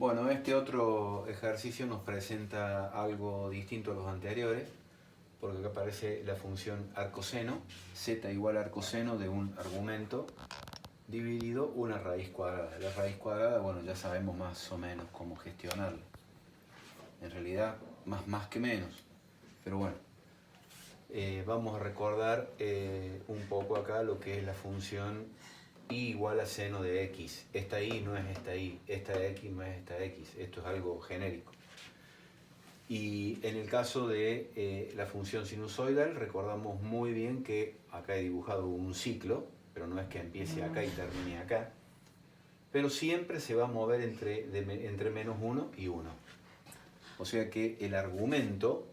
Bueno, este otro ejercicio nos presenta algo distinto a los anteriores, porque acá aparece la función arcoseno, z igual a arcoseno de un argumento dividido una raíz cuadrada. La raíz cuadrada, bueno, ya sabemos más o menos cómo gestionarla. En realidad, más que menos, pero bueno. Vamos a recordar un poco acá lo que es la función y igual a seno de x. Esta y no es esta y, esta x no es esta x. Esto es algo genérico. Y en el caso de la función sinusoidal, recordamos muy bien que acá he dibujado un ciclo, pero no es que empiece acá y termine acá, pero siempre se va a mover entre menos 1 y 1. O sea que el argumento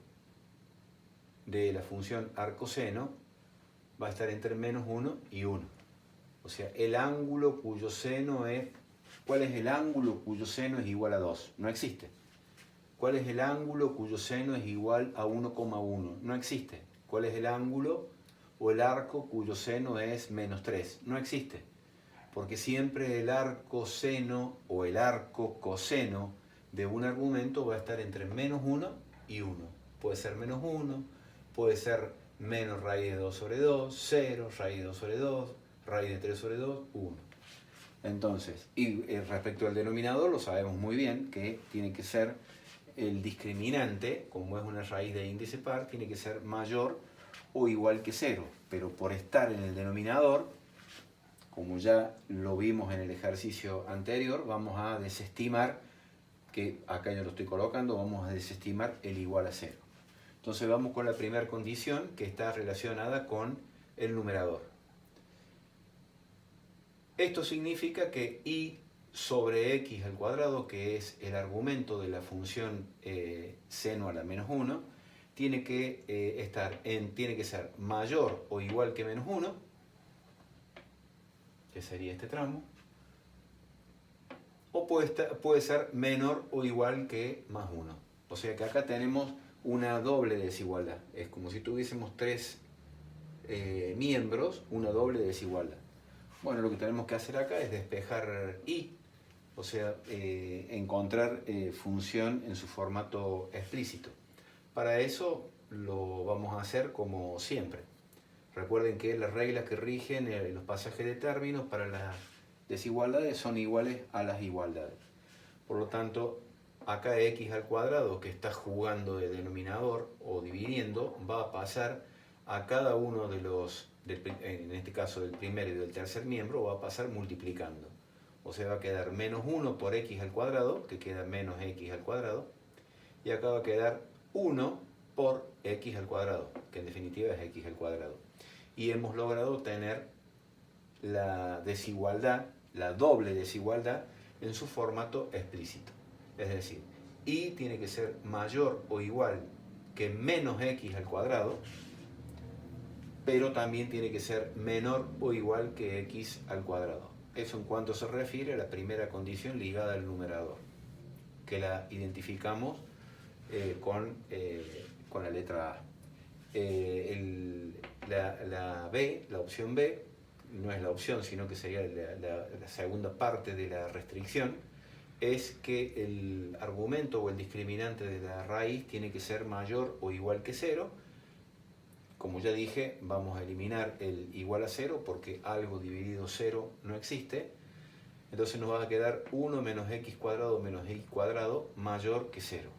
de la función arcoseno va a estar entre menos 1 y 1. O sea, el ángulo cuyo seno es... ¿Cuál es el ángulo cuyo seno es igual a 2? No existe. ¿Cuál es el ángulo cuyo seno es igual a 1,1? No existe. ¿Cuál es el ángulo o el arco cuyo seno es menos 3? No existe. Porque siempre el arco seno o el arco coseno de un argumento va a estar entre menos 1 y 1. Puede ser menos 1, puede ser menos raíz de 2 sobre 2, 0, raíz de 2 sobre 2, raíz de 3 sobre 2, 1. Entonces, y respecto al denominador, lo sabemos muy bien que tiene que ser el discriminante, como es una raíz de índice par, tiene que ser mayor o igual que 0. Pero por estar en el denominador, como ya lo vimos en el ejercicio anterior, vamos a desestimar, que acá yo lo estoy colocando, vamos a desestimar el igual a 0. Entonces vamos con la primera condición que está relacionada con el numerador. Esto significa que y sobre x al cuadrado, que es el argumento de la función seno a la menos 1, tiene que tiene que ser mayor o igual que menos 1, que sería este tramo, o puede ser menor o igual que más 1. O sea que acá tenemos una doble desigualdad. Es como si tuviésemos tres miembros, una doble desigualdad. Bueno, lo que tenemos que hacer acá es despejar y, o sea, encontrar función en su formato explícito. Para eso lo vamos a hacer como siempre. Recuerden que las reglas que rigen los pasajes de términos para las desigualdades son iguales a las igualdades. Por lo tanto, acá x al cuadrado, que está jugando de denominador o dividiendo, va a pasar a cada uno de los, en este caso del primer y del tercer miembro, va a pasar multiplicando. O sea, va a quedar menos 1 por x al cuadrado, que queda menos x al cuadrado, y acá va a quedar 1 por x al cuadrado, que en definitiva es x al cuadrado. Y hemos logrado tener la desigualdad, la doble desigualdad, en su formato explícito. Es decir, y tiene que ser mayor o igual que menos x al cuadrado, pero también tiene que ser menor o igual que x al cuadrado. Eso en cuanto se refiere a la primera condición ligada al numerador, que la identificamos con la letra A. La B, la opción B, no es la opción, sino que sería la segunda parte de la restricción, es que el argumento o el discriminante de la raíz tiene que ser mayor o igual que 0. Como ya dije, vamos a eliminar el igual a 0 porque algo dividido 0 no existe. Entonces nos va a quedar 1 menos x cuadrado menos y cuadrado mayor que 0.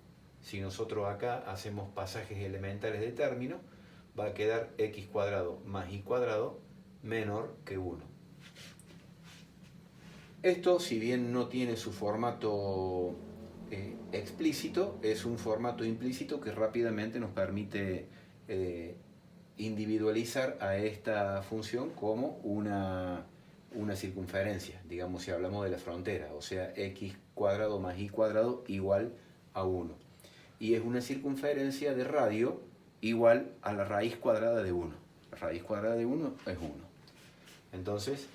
Si nosotros acá hacemos pasajes elementales de término, va a quedar x cuadrado más y cuadrado menor que 1. Esto, si bien no tiene su formato explícito, es un formato implícito que rápidamente nos permite individualizar a esta función como una circunferencia, digamos si hablamos de la frontera, o sea, x cuadrado más y cuadrado igual a 1. Y es una circunferencia de radio igual a la raíz cuadrada de 1. La raíz cuadrada de 1 es 1. Entonces,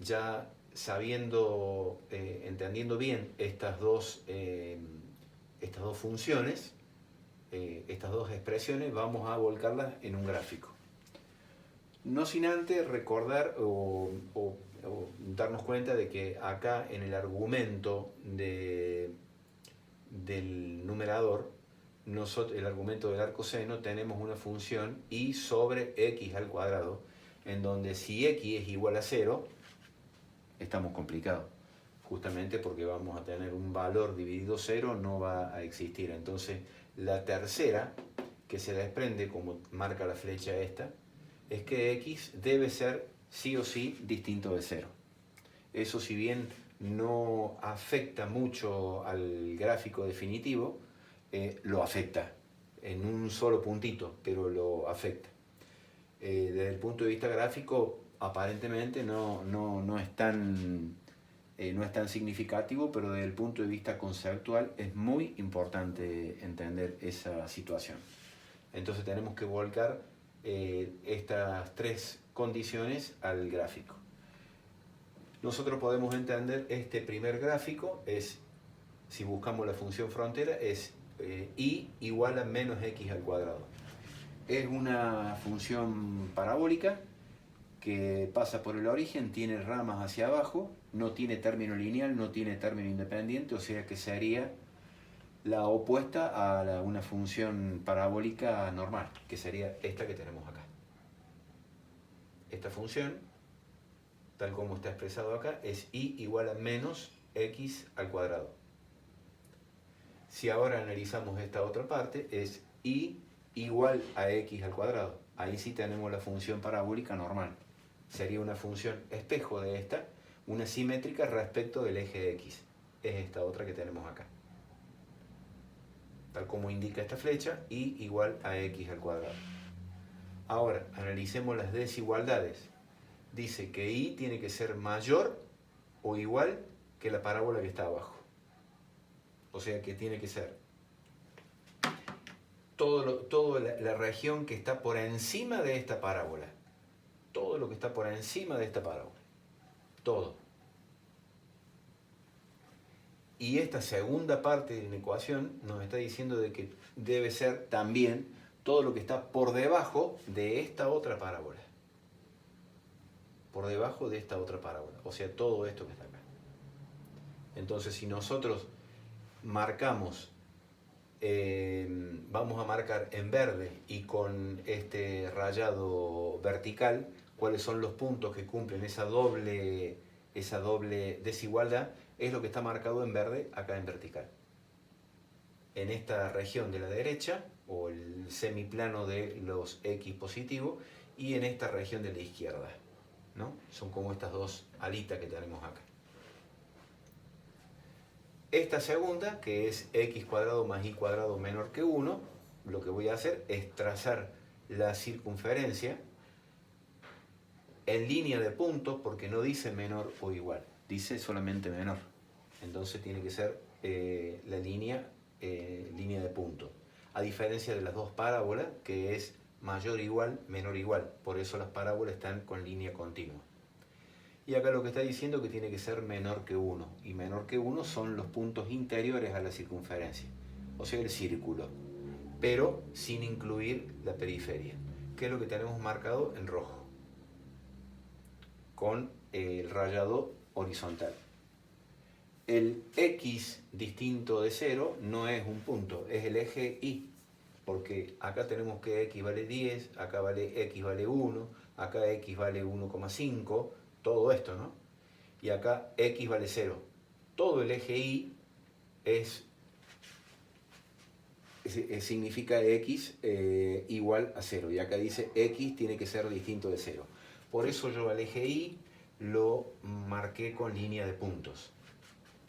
ya sabiendo, entendiendo bien estas dos funciones, estas dos expresiones, vamos a volcarlas en un gráfico. No sin antes recordar o darnos cuenta de que acá en el argumento de del numerador, nosotros, el argumento del arcoseno, tenemos una función y sobre x al cuadrado, en donde si x es igual a 0, estamos complicados, justamente porque vamos a tener un valor dividido 0, no va a existir. Entonces, la tercera, que se desprende, como marca la flecha esta, es que x debe ser sí o sí distinto de 0. Eso, si bien no afecta mucho al gráfico definitivo, lo afecta en un solo puntito, pero lo afecta. Desde el punto de vista gráfico, aparentemente no es tan significativo, pero desde el punto de vista conceptual es muy importante entender esa situación. Entonces tenemos que volcar estas tres condiciones al gráfico. Nosotros podemos entender este primer gráfico, si buscamos la función frontera, es y igual a menos x al cuadrado. Es una función parabólica que pasa por el origen, tiene ramas hacia abajo, no tiene término lineal, no tiene término independiente, o sea que sería la opuesta a una función parabólica normal, que sería esta que tenemos acá. Esta función, tal como está expresado acá, es y igual a menos x al cuadrado. Si ahora analizamos esta otra parte, es y igual a x al cuadrado. Ahí sí tenemos la función parabólica normal. Sería una función espejo de esta, una simétrica respecto del eje x. Es esta otra que tenemos acá. Tal como indica esta flecha, y igual a x al cuadrado. Ahora, analicemos las desigualdades. Dice que y tiene que ser mayor o igual que la parábola que está abajo. O sea que tiene que ser toda la región que está por encima de esta parábola. Todo lo que está por encima de esta parábola. Todo. Y esta segunda parte de la ecuación nos está diciendo de que debe ser también todo lo que está por debajo de esta otra parábola. Por debajo de esta otra parábola. O sea, todo esto que está acá. Entonces, si nosotros marcamos, vamos a marcar en verde y con este rayado vertical cuáles son los puntos que cumplen esa doble desigualdad, es lo que está marcado en verde acá en vertical. En esta región de la derecha, o el semiplano de los x positivos, y en esta región de la izquierda, ¿no? Son como estas dos alitas que tenemos acá. Esta segunda, que es x cuadrado más y cuadrado menor que 1, lo que voy a hacer es trazar la circunferencia en línea de puntos, porque no dice menor o igual, dice solamente menor. Entonces tiene que ser la línea de puntos. A diferencia de las dos parábolas, que es mayor igual, menor igual. Por eso las parábolas están con línea continua. Y acá lo que está diciendo es que tiene que ser menor que 1. Y menor que 1 son los puntos interiores a la circunferencia. O sea, el círculo. Pero sin incluir la periferia. Que es lo que tenemos marcado en rojo. Con el rayado horizontal. El x distinto de 0 no es un punto, es el eje y. Porque acá tenemos que x vale 10, acá x vale 1, acá x vale 1,5, todo esto, ¿no? Y acá x vale 0. Todo el eje y significa x igual a 0. Y acá dice x tiene que ser distinto de 0. Por eso yo al eje y lo marqué con línea de puntos.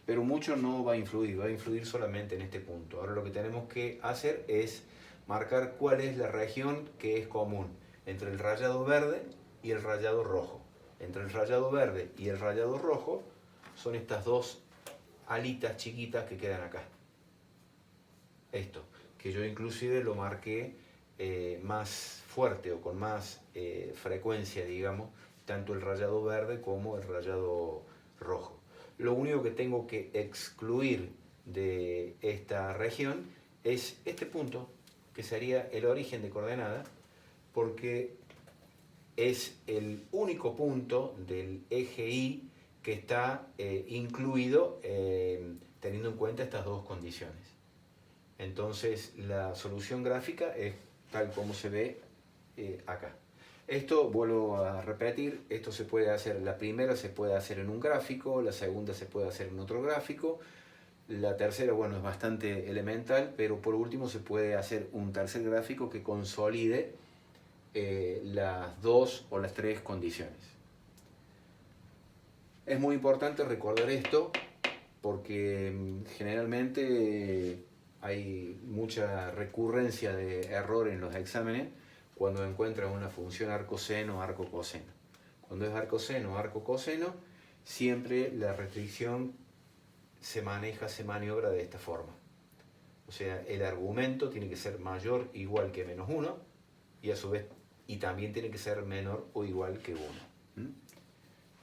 Pero mucho no va a influir solamente en este punto. Ahora lo que tenemos que hacer es marcar cuál es la región que es común entre el rayado verde y el rayado rojo. Entre el rayado verde y el rayado rojo son estas dos alitas chiquitas que quedan acá. Esto, que yo inclusive lo marqué más fuerte o con más frecuencia, digamos, tanto el rayado verde como el rayado rojo. Lo único que tengo que excluir de esta región es este punto, que sería el origen de coordenada, porque es el único punto del eje Y que está incluido teniendo en cuenta estas dos condiciones. Entonces la solución gráfica es tal como se ve acá. Esto, vuelvo a repetir, esto se puede hacer, la primera se puede hacer en un gráfico, la segunda se puede hacer en otro gráfico, la tercera, bueno, es bastante elemental, pero por último se puede hacer un tercer gráfico que consolide las dos o las tres condiciones. Es muy importante recordar esto porque generalmente hay mucha recurrencia de error en los exámenes cuando encuentran una función arcoseno o arcocoseno. Cuando es arcoseno o arcocoseno, siempre la restricción se maneja, se maniobra de esta forma. O sea, el argumento tiene que ser mayor o igual que menos 1 y a su vez y también tiene que ser menor o igual que 1.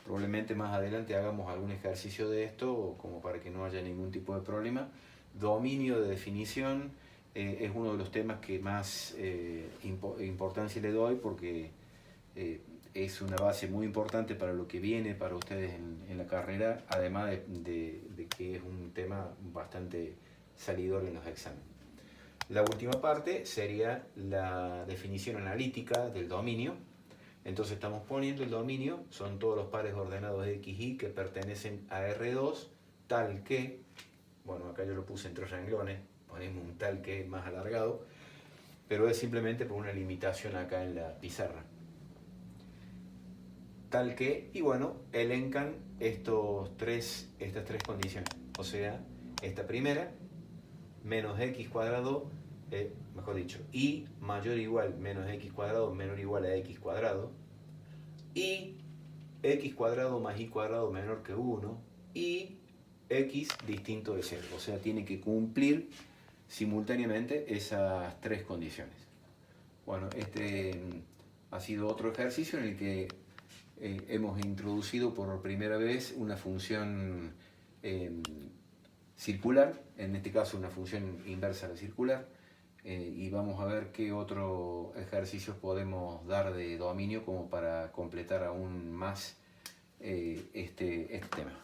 Probablemente más adelante hagamos algún ejercicio de esto como para que no haya ningún tipo de problema. Dominio de definición es uno de los temas que más importancia le doy porque es una base muy importante para lo que viene para ustedes en la carrera, además de que es un tema bastante salidor en los exámenes. La última parte sería la definición analítica del dominio. Entonces estamos poniendo el dominio, son todos los pares ordenados de x, y que pertenecen a R2, tal que, bueno, acá yo lo puse entre renglones, ponemos un tal que más alargado, pero es simplemente por una limitación acá en la pizarra. Tal que, y bueno, elencan estas tres condiciones, o sea, esta primera, menos x cuadrado, mejor dicho, y mayor o igual menos x cuadrado menor o igual a x cuadrado, y x cuadrado más y cuadrado menor que 1, y x distinto de 0. O sea, tiene que cumplir simultáneamente esas tres condiciones. Bueno, este ha sido otro ejercicio en el que hemos introducido por primera vez una función circular, en este caso una función inversa a la circular, y vamos a ver qué otros ejercicios podemos dar de dominio como para completar aún más este tema.